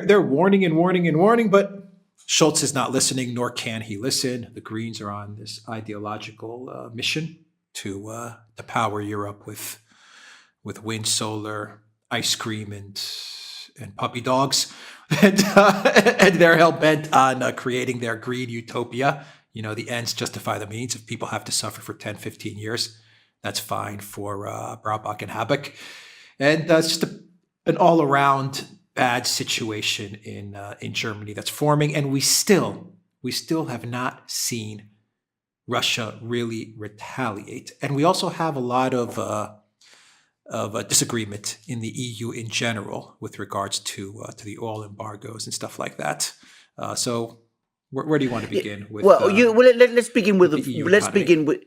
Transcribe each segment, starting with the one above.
they're warning and warning and warning, but Schultz is not listening, nor can he listen. The Greens are on this ideological mission to power Europe with wind, solar, ice cream, and puppy dogs, and they're hell bent on creating their green utopia. The ends justify the means. If people have to suffer for 10, 15 years, that's fine for Braubach and Habeck. And it's just an all around bad situation in Germany that's forming, and we still have not seen Russia really retaliate. And we also have a lot of a disagreement in the EU in general with regards to the oil embargoes and stuff like that. So where do you want to begin with? Let's begin with the EU economy?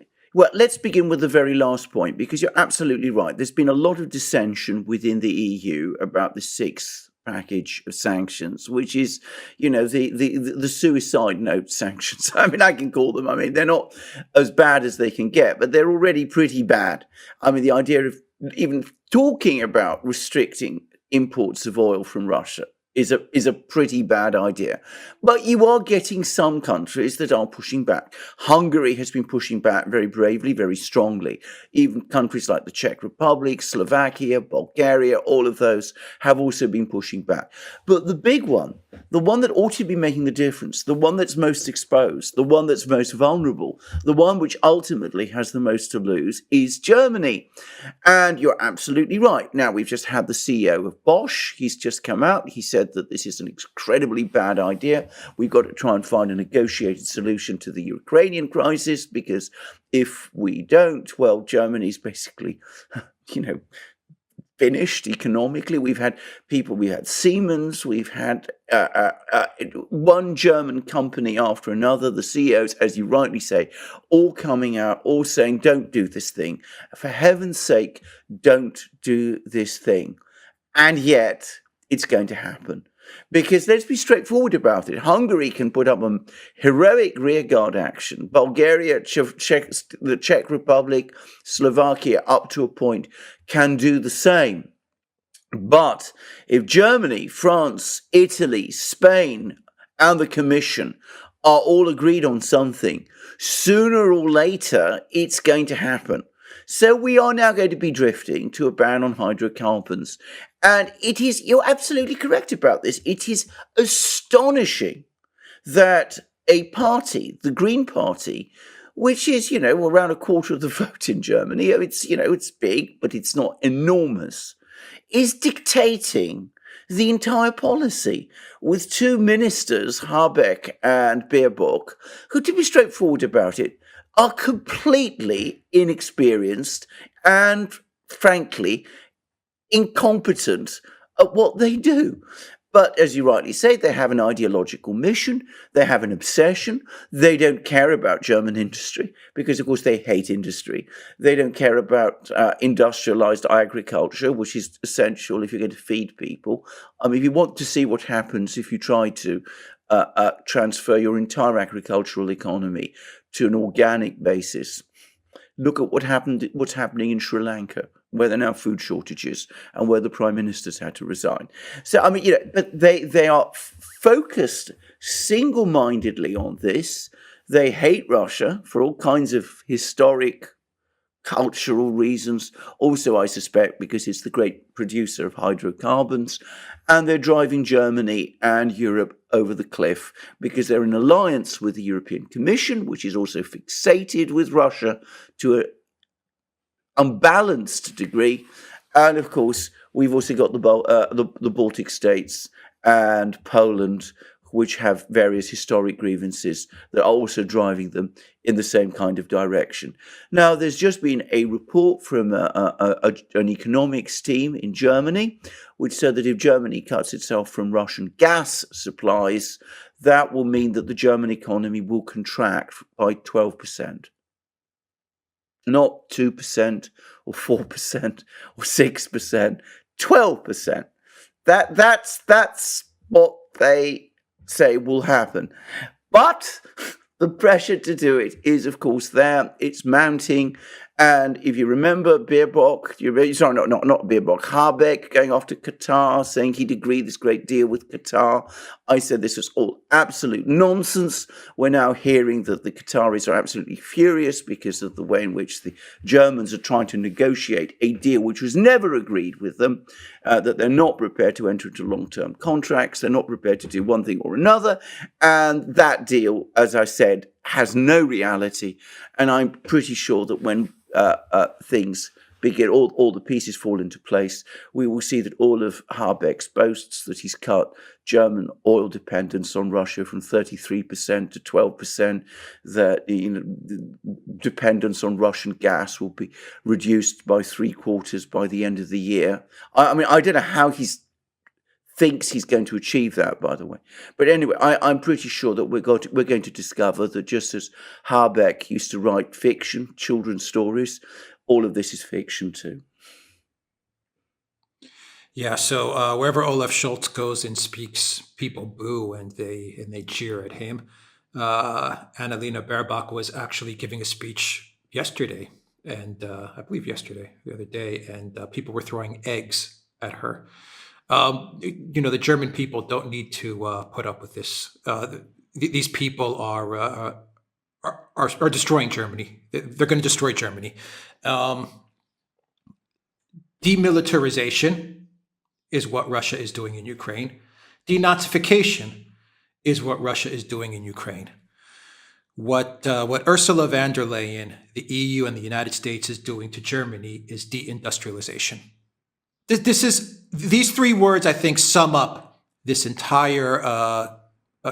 Let's begin with the very last point, because you're absolutely right. There's been a lot of dissension within the EU about the sixth package of sanctions, which is, the suicide note sanctions. I mean, I can call them. I mean, they're not as bad as they can get, but they're already pretty bad. I mean, the idea of even talking about restricting imports of oil from Russia is a pretty bad idea. But you are getting some countries that are pushing back. Hungary has been pushing back very bravely, very strongly. Even countries like the Czech Republic, Slovakia, Bulgaria, all of those have also been pushing back. But the big one, the one that ought to be making the difference, the one that's most exposed, the one that's most vulnerable, the one which ultimately has the most to lose is Germany. And you're absolutely right. Now, we've just had the CEO of Bosch. He's just come out. He said that this is an incredibly bad idea. We've got to try and find a negotiated solution to the Ukrainian crisis, because if we don't, well, Germany's basically, finished economically. We've had Siemens, we've had one German company after another, the CEOs, as you rightly say, all coming out, all saying, don't do this thing. For heaven's sake, don't do this thing. And yet, it's going to happen. Because let's be straightforward about it. Hungary can put up a heroic rearguard action. Bulgaria, the Czech Republic, Slovakia, up to a point, can do the same. But if Germany, France, Italy, Spain, and the Commission are all agreed on something, sooner or later, it's going to happen. So we are now going to be drifting to a ban on hydrocarbons. And it is, you're absolutely correct about this. It is astonishing that a party, the Green Party, which is, around a quarter of the vote in Germany, it's big, but it's not enormous, is dictating the entire policy with two ministers, Habeck and Baerbock, who, to be straightforward about it, are completely inexperienced and, frankly, incompetent at what they do. But as you rightly say, they have an ideological mission, they have an obsession, they don't care about German industry, because of course they hate industry. They don't care about industrialized agriculture, which is essential if you're going to feed people. I mean, if you want to see what happens if you try to transfer your entire agricultural economy to an organic basis, look at what's happening in Sri Lanka, where there are now food shortages and where the prime ministers had to resign. So, I mean, but they are focused single-mindedly on this. They hate Russia for all kinds of historic, cultural reasons. Also, I suspect, because it's the great producer of hydrocarbons. And they're driving Germany and Europe over the cliff because they're in alliance with the European Commission, which is also fixated with Russia to an unbalanced degree. And of course, we've also got the Baltic states and Poland, which have various historic grievances that are also driving them in the same kind of direction. Now, there's just been a report from an economics team in Germany, which said that if Germany cuts itself from Russian gas supplies, that will mean that the German economy will contract by 12%. Not 2% or 4% or 6%, 12%. That's what they say will happen. But the pressure to do it is, of course, there. It's mounting. And if you remember Baerbock, not Baerbock, Habeck going off to Qatar, saying he'd agreed this great deal with Qatar. I said this was all absolute nonsense. We're now hearing that the Qataris are absolutely furious because of the way in which the Germans are trying to negotiate a deal which was never agreed with them, that they're not prepared to enter into long-term contracts, they're not prepared to do one thing or another, and that deal, as I said, has no reality. And I'm pretty sure that when things begin, all the pieces fall into place, we will see that all of Habeck's boasts that he's cut German oil dependence on Russia from 33% to 12%, that the dependence on Russian gas will be reduced by 3/4 by the end of the year. I mean, I don't know how thinks he's going to achieve that, by the way. But anyway, I'm pretty sure that we're going to discover that just as Habeck used to write fiction, children's stories, all of this is fiction too. Yeah, so wherever Olaf Scholz goes and speaks, people boo and they cheer at him. Annalena Baerbock was actually giving a speech yesterday, and I believe the other day, and people were throwing eggs at her. The German people don't need to put up with this. These people are destroying Germany. They're going to destroy Germany. Demilitarization is what Russia is doing in Ukraine. Denazification is what Russia is doing in Ukraine. What Ursula von der Leyen, the EU, and the United States is doing to Germany is deindustrialization. These three words, I think, sum up this entire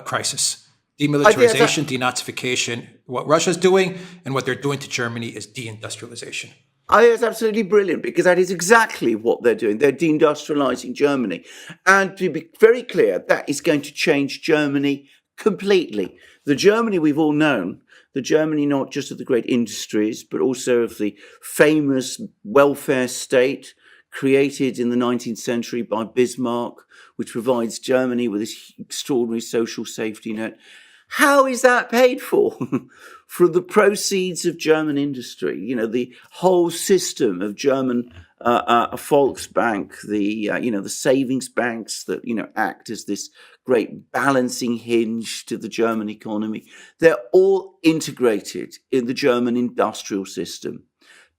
crisis. Demilitarization, denazification, what Russia's doing, and what they're doing to Germany is deindustrialization. I think it's absolutely brilliant, because that is exactly what they're doing. They're deindustrializing Germany. And to be very clear, that is going to change Germany completely. The Germany we've all known, the Germany not just of the great industries, but also of the famous welfare state, created in the 19th century by Bismarck, which provides Germany with this extraordinary social safety net. How is that paid for? From the proceeds of German industry. The whole system of German Volksbank, the savings banks that act as this great balancing hinge to the German economy. They're all integrated in the German industrial system.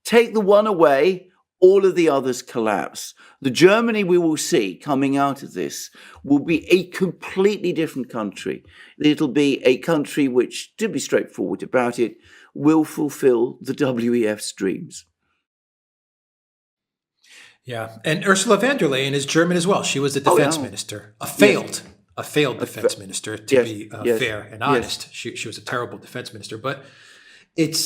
Take the one away, all of the others collapse. The Germany we will see coming out of this will be a completely different country. It'll be a country which, to be straightforward about it, will fulfill the WEF's dreams. Yeah, and Ursula von der Leyen is German as well. She was the defense minister, a failed defense minister, to be fair and honest. Yes. She was a terrible defense minister, but it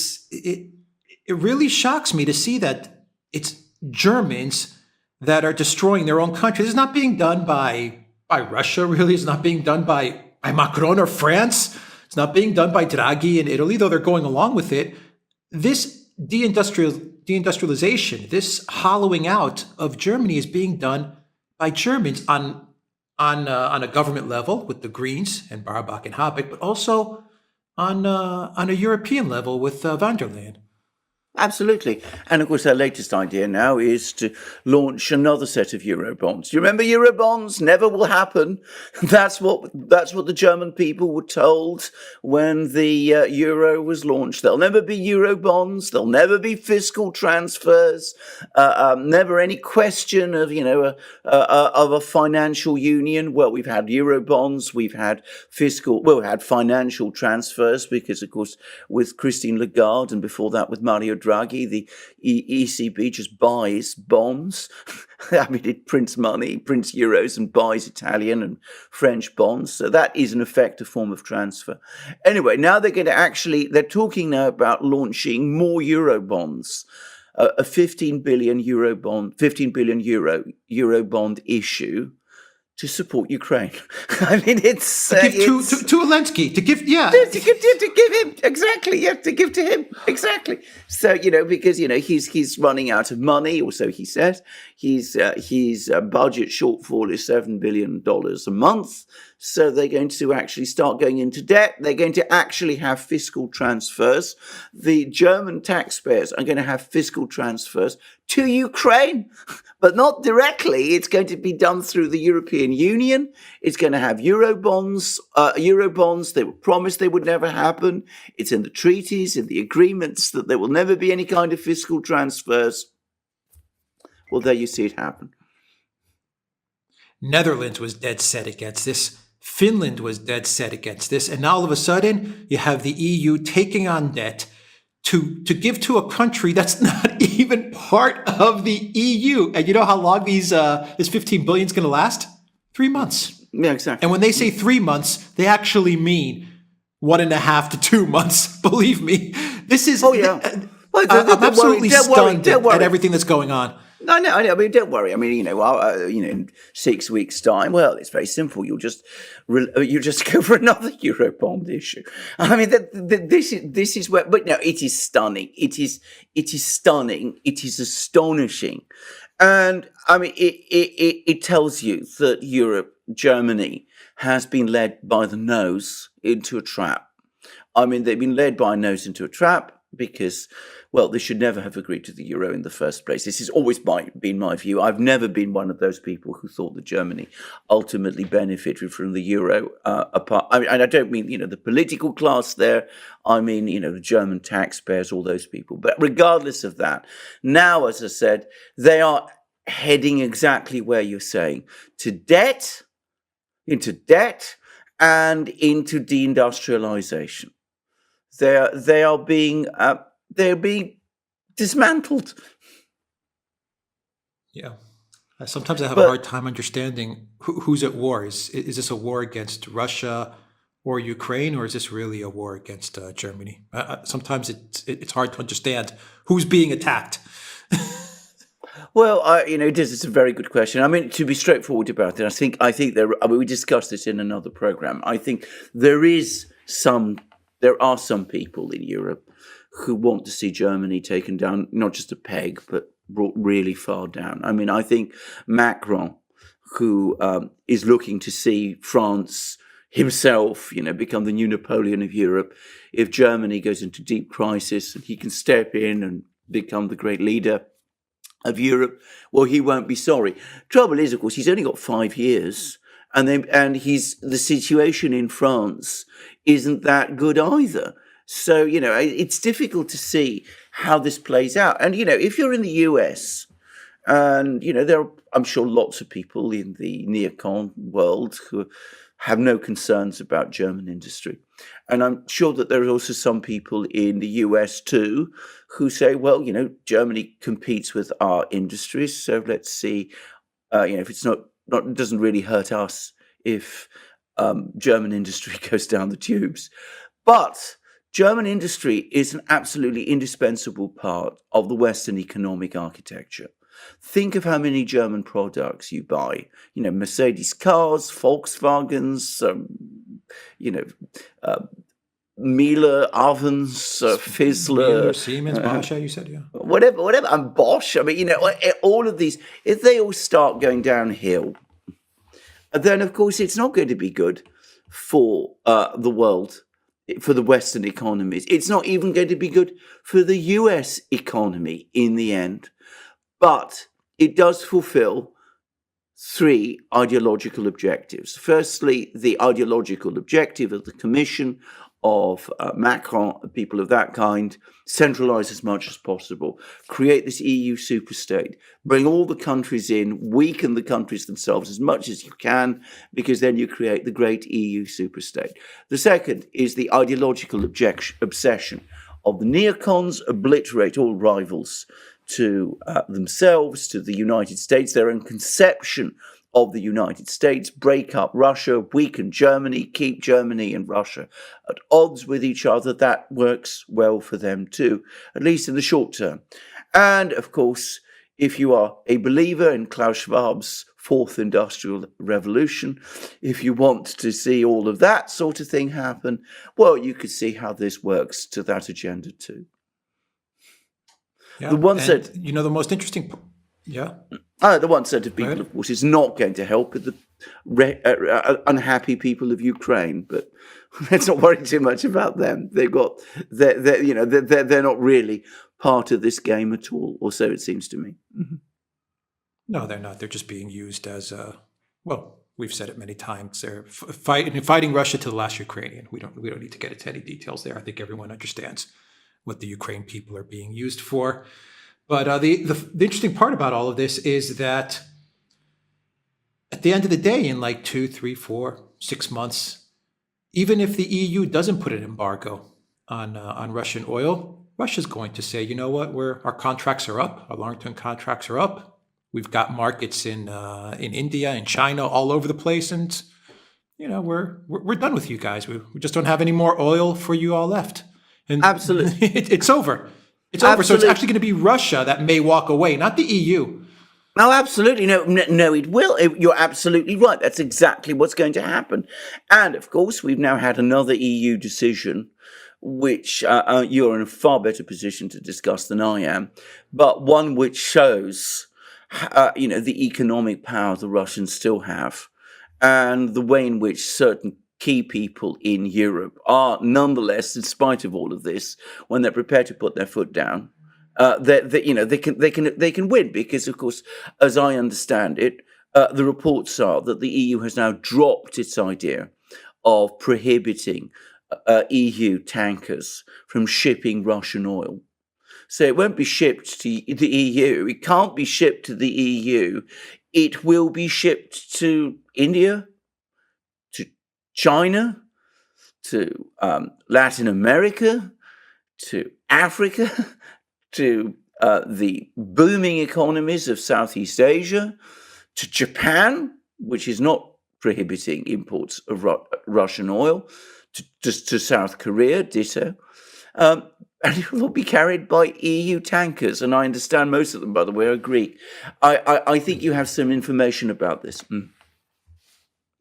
really shocks me to see that it's Germans that are destroying their own country. This is not being done by Russia, really. It's not being done by Macron or France. It's not being done by Draghi in Italy, though they're going along with it. This deindustrialization, this hollowing out of Germany is being done by Germans on a government level with the Greens and Baerbock and Habeck, but also on a European level with von der Leyen. Absolutely. And of course, our latest idea now is to launch another set of Eurobonds. Do you remember Eurobonds? Never will happen. That's what the German people were told when the euro was launched. There'll never be Eurobonds. There'll never be fiscal transfers. Never any question of a financial union. Well, we've had Eurobonds. We've had we had financial transfers because, of course, with Christine Lagarde and before that with Mario Draghi, the ECB just buys bonds. I mean, it prints money, prints euros, and buys Italian and French bonds. So that is, in effect, a form of transfer. Anyway, now they're talking now about launching more euro bonds, a 15 billion euro bond issue to support Ukraine. I mean, it's To give to Zelensky, to give, yeah. to give him exactly, yeah, to give to him exactly. So because he's running out of money, or so he says. His budget shortfall is $7 billion a month. So they're going to actually start going into debt. They're going to actually have fiscal transfers. The German taxpayers are going to have fiscal transfers to Ukraine, but not directly. It's going to be done through the European Union. It's going to have Eurobonds. They were promised they would never happen. It's in the treaties, in the agreements, that there will never be any kind of fiscal transfers. Well, there you see it happen. Netherlands was dead set against this. Finland was dead set against this. And now all of a sudden, you have the EU taking on debt to give to a country that's not even part of the EU. And you know how long this 15 billion is going to last? 3 months. Yeah, exactly. And when they say 3 months, they actually mean 1.5 to 2 months. Believe me, this is. Oh yeah. I'm absolutely stunned at everything that's going on. I know. I mean, don't worry. I mean, in 6 weeks' time, well, it's very simple. You'll just go for another Eurobond issue. I mean, this is where. But no, it is stunning. It is stunning. It is astonishing, and I mean, it tells you that Europe, Germany, has been led by the nose into a trap. I mean, they've been led by a nose into a trap because, well, they should never have agreed to the euro in the first place. This has always been my view. I've never been one of those people who thought that Germany ultimately benefited from the euro. And I don't mean, the political class there. I mean, the German taxpayers, all those people. But regardless of that, now, as I said, they are heading exactly where you're saying, into debt, and into deindustrialization. They are being dismantled. Yeah. Sometimes I have a hard time understanding who's at war. Is this a war against Russia or Ukraine, or is this really a war against Germany? Sometimes it's hard to understand who's being attacked. Well, it's a very good question. I mean, to be straightforward about it, I think we discussed this in another program. I think there are some people in Europe who want to see Germany taken down, not just a peg, but brought really far down. I mean, I think Macron, who is looking to see France himself, become the new Napoleon of Europe, if Germany goes into deep crisis and he can step in and become the great leader of Europe, well, he won't be sorry. Trouble is, of course, he's only got 5 years, and the situation in France isn't that good either. So, it's difficult to see how this plays out. And, if you're in the US, and, there are, I'm sure, lots of people in the neocon world who have no concerns about German industry. And I'm sure that there are also some people in the US too who say, well, Germany competes with our industries, so let's see, if it's not it doesn't really hurt us if German industry goes down the tubes. But German industry is an absolutely indispensable part of the Western economic architecture. Think of how many German products you buy. Mercedes cars, Volkswagens, Miele ovens, Fizzler, Siemens, Bosch, you said, yeah. Whatever, and Bosch. I mean, all of these, if they all start going downhill, then of course it's not going to be good for the world, for the Western economies. It's not even going to be good for the US economy in the end. But it does fulfill 3 ideological objectives. Firstly, the ideological objective of the Commission, of Macron, people of that kind, centralize as much as possible, create this EU superstate, bring all the countries in, weaken the countries themselves as much as you can, because then you create the great EU superstate. The second is the ideological obsession of the neocons, obliterate all rivals to themselves, to the United States, their own conception of the United States, break up Russia, weaken Germany, keep Germany and Russia at odds with each other. That works well for them too, at least in the short term. And of course, if you are a believer in Klaus Schwab's fourth industrial revolution, if you want to see all of that sort of thing happen, well, you could see how this works to that agenda too. The Yeah. one And, set, the most interesting, yeah, the one set of go people, ahead. of course, is not going to help with the unhappy people of Ukraine, but let's not worry too much about them. They're not really part of this game at all, or so it seems to me. No, they're not. They're just being used as well, we've said it many times. They're fighting Russia to the last Ukrainian. We don't need to get into any details there. I think everyone understands what the Ukraine people are being used for. But the interesting part about all of this is that at the end of the day, in like 2, 3, 4, 6 months, even if the EU doesn't put an embargo on Russian oil, Russia's going to say, you know what, our contracts are up, our long-term contracts are up. We've got markets in India and China all over the place, and we're done with you guys. We just don't have any more oil for you all left, and Absolutely. it's over. It's over. So it's actually going to be Russia that may walk away, not the EU. Oh, absolutely. No, it will. You're absolutely right. That's exactly what's going to happen. And of course, we've now had another EU decision, which you're in a far better position to discuss than I am, but one which shows, the economic power the Russians still have, and the way in which certain key people in Europe are, nonetheless, in spite of all of this, when they're prepared to put their foot down, they can win, because, of course, as I understand it, the reports are that the EU has now dropped its idea of prohibiting EU tankers from shipping Russian oil. So it won't be shipped to the EU. It can't be shipped to the EU. It will be shipped to India, to China, to Latin America, to Africa, to the booming economies of Southeast Asia, to Japan, which is not prohibiting imports of Russian oil, to South Korea, ditto. And it will all be carried by EU tankers. And I understand most of them, by the way, are Greek. I think you have some information about this.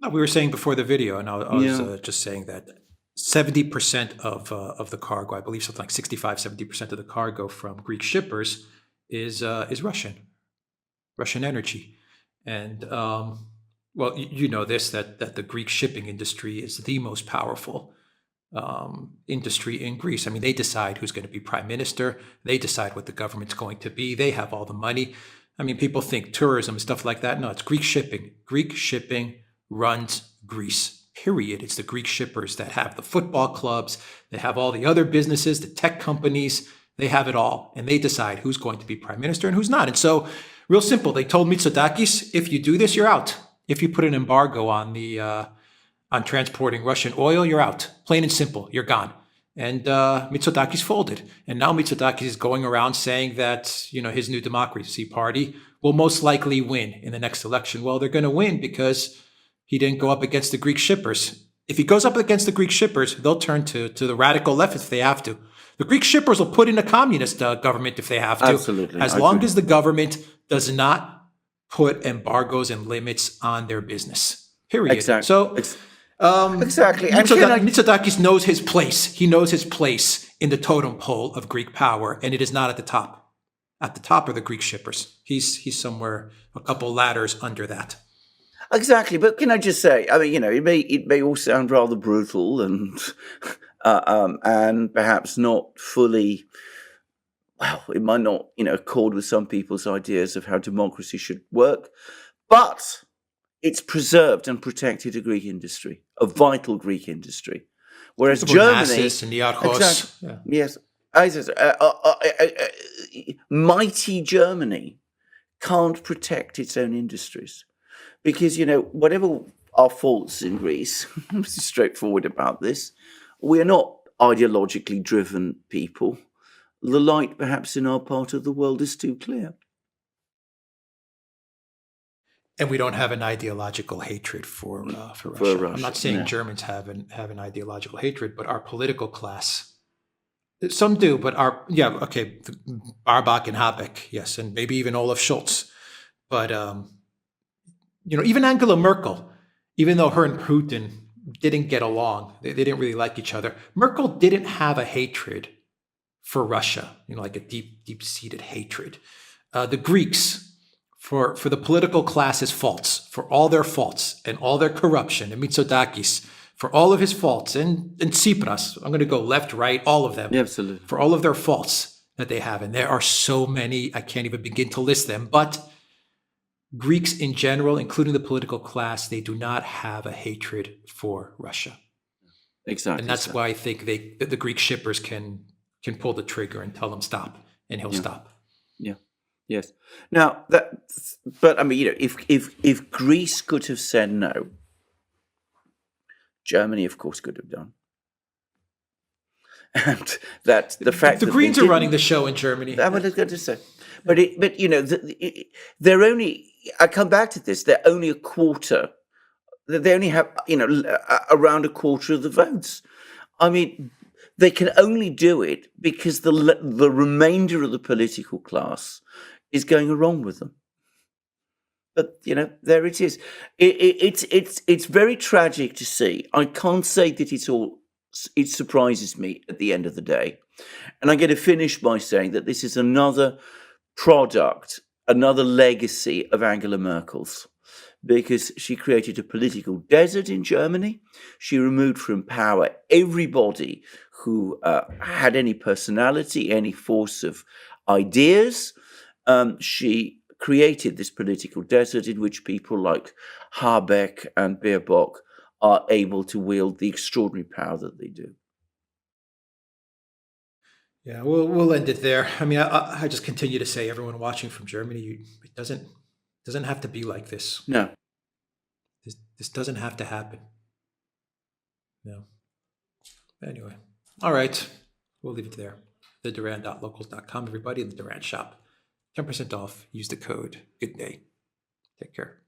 No, we were saying before the video, and I was Yeah. just saying that 70% of the cargo, I believe something like 65-70% of the cargo from Greek shippers is Russian energy. And well, you know this, that the Greek shipping industry is the most powerful industry in Greece. I mean, they decide who's going to be prime minister. They decide what the government's going to be. They have all the money. I mean, people think tourism and stuff like that. No, it's Greek shipping. Greek shipping runs Greece, period. It's the Greek shippers that have the football clubs. They have all the other businesses, the tech companies. They have it all. And they decide who's going to be prime minister and who's not. And so, real simple, they told Mitsotakis, if you do this, you're out. If you put an embargo on on transporting Russian oil, you're out. Plain and simple, you're gone. And Mitsotakis folded. And now Mitsotakis is going around saying that, his New Democracy Party will most likely win in the next election. Well, they're going to win because he didn't go up against the Greek shippers. If he goes up against the Greek shippers, they'll turn to the radical left if they have to. The Greek shippers will put in a communist government if they have to. Absolutely. As long as the government does not put embargoes and limits on their business. Period. Exactly. So exactly. And Mitsotakis knows his place. He knows his place in the totem pole of Greek power, and it is not at the top. At the top are the Greek shippers. He's somewhere a couple ladders under that. Exactly, but can I just say? I mean, it may all sound rather brutal and perhaps not fully. Well, it might not, accord with some people's ideas of how democracy should work, but it's preserved and protected a Greek industry, a vital Greek industry, whereas Germany, and Niarchos, exactly, yes, mighty Germany can't protect its own industries. Because, whatever our faults in Greece, this is straightforward about this, we are not ideologically driven people. The light, perhaps, in our part of the world is too clear. And we don't have an ideological hatred for Russia. Russia. I'm not saying No. Germans have an ideological hatred, but our political class, some do, but Baerbock and Habeck, yes, and maybe even Olaf Scholz. But even Angela Merkel, even though her and Putin didn't get along, they didn't really like each other. Merkel didn't have a hatred for Russia, like a deep-seated hatred. The Greeks, for the political class's faults, for all their faults and all their corruption, and Mitsotakis, for all of his faults, and Tsipras, I'm going to go left, right, all of them, Yeah, absolutely. for all of their faults that they have. And there are so many, I can't even begin to list them. But Greeks in general, including the political class, they do not have a hatred for Russia. Exactly. And that's why I think the Greek shippers can pull the trigger and tell him stop, and he'll stop. Yeah. Yes. Now but I mean, if Greece could have said no, Germany, of course, could have done. And that the fact the that Greens are running the show in Germany. I was going to say, but they're only. I come back to this. They're only a quarter. They only have around a quarter of the votes. I mean, they can only do it because the remainder of the political class is going along with them. But there it is. It's very tragic to see. I can't say that it surprises me at the end of the day. And I'm going to finish by saying that this is another product, another legacy of Angela Merkel's, because she created a political desert in Germany. She removed from power everybody who had any personality, any force of ideas. She created this political desert in which people like Habeck and Baerbock are able to wield the extraordinary power that they do. Yeah, we'll end it there. I mean, I just continue to say, everyone watching from Germany, it doesn't have to be like this. No. This doesn't have to happen. No. Anyway, all right, we'll leave it there. theduran.locals.com, everybody in the Duran shop. 10% off. Use the code. Good day. Take care.